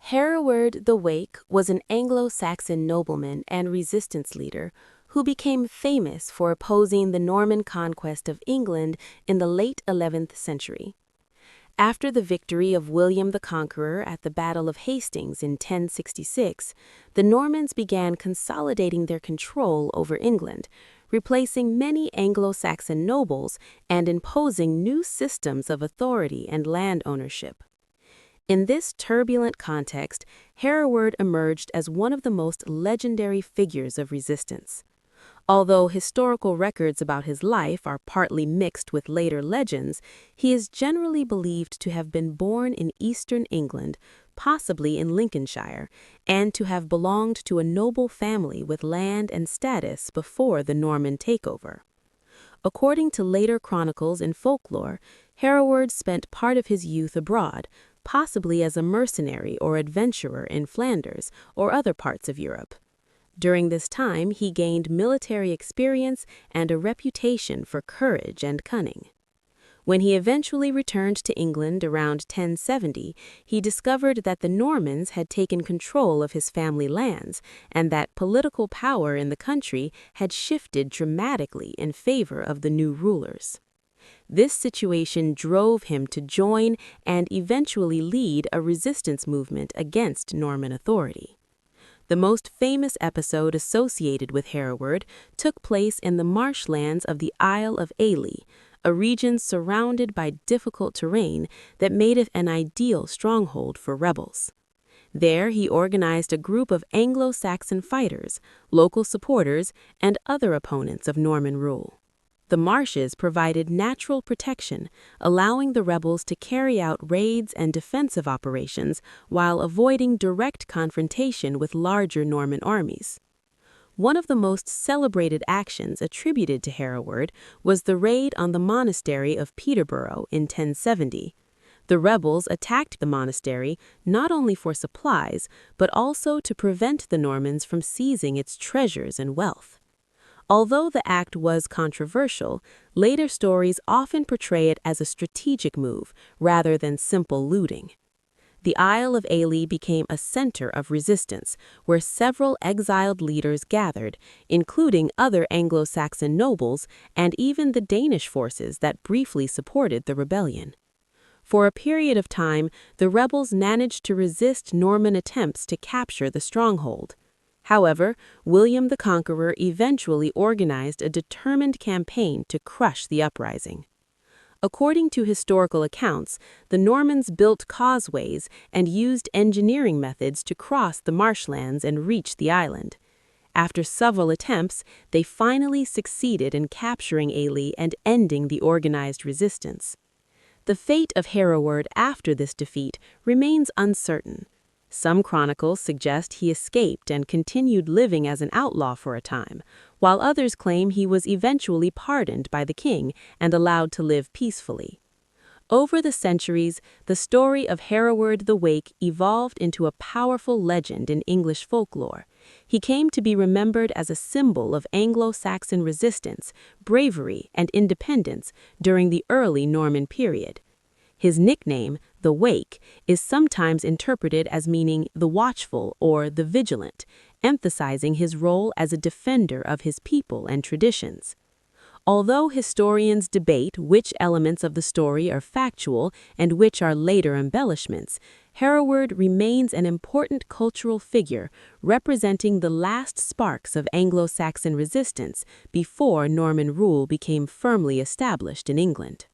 Hereward the Wake was an Anglo-Saxon nobleman and resistance leader who became famous for opposing the Norman conquest of England in the late 11th century. After the victory of William the Conqueror at the Battle of Hastings in 1066, the Normans began consolidating their control over England, replacing many Anglo-Saxon nobles and imposing new systems of authority and land ownership. In this turbulent context, Hereward emerged as one of the most legendary figures of resistance. Although historical records about his life are partly mixed with later legends, he is generally believed to have been born in eastern England, possibly in Lincolnshire, and to have belonged to a noble family with land and status before the Norman takeover. According to later chronicles and folklore, Hereward spent part of his youth abroad, possibly as a mercenary or adventurer in Flanders or other parts of Europe. During this time, he gained military experience and a reputation for courage and cunning. When he eventually returned to England around 1070, he discovered that the Normans had taken control of his family lands and that political power in the country had shifted dramatically in favor of the new rulers. This situation drove him to join and eventually lead a resistance movement against Norman authority. The most famous episode associated with Hereward took place in the marshlands of the Isle of Ely, a region surrounded by difficult terrain that made it an ideal stronghold for rebels. There he organized a group of Anglo-Saxon fighters, local supporters, and other opponents of Norman rule. The marshes provided natural protection, allowing the rebels to carry out raids and defensive operations while avoiding direct confrontation with larger Norman armies. One of the most celebrated actions attributed to Hereward was the raid on the monastery of Peterborough in 1070. The rebels attacked the monastery not only for supplies, but also to prevent the Normans from seizing its treasures and wealth. Although the act was controversial, later stories often portray it as a strategic move rather than simple looting. The Isle of Ely became a center of resistance, where several exiled leaders gathered, including other Anglo-Saxon nobles and even the Danish forces that briefly supported the rebellion. For a period of time, the rebels managed to resist Norman attempts to capture the stronghold. However, William the Conqueror eventually organized a determined campaign to crush the uprising. According to historical accounts, the Normans built causeways and used engineering methods to cross the marshlands and reach the island. After several attempts, they finally succeeded in capturing Ely and ending the organized resistance. The fate of Hereward after this defeat remains uncertain. Some chronicles suggest he escaped and continued living as an outlaw for a time, while others claim he was eventually pardoned by the king and allowed to live peacefully. Over the centuries, the story of Hereward the Wake evolved into a powerful legend in English folklore. He came to be remembered as a symbol of Anglo-Saxon resistance, bravery, and independence during the early Norman period. His nickname, the Wake, is sometimes interpreted as meaning the watchful or the vigilant, emphasizing his role as a defender of his people and traditions. Although historians debate which elements of the story are factual and which are later embellishments, Hereward remains an important cultural figure representing the last sparks of Anglo-Saxon resistance before Norman rule became firmly established in England.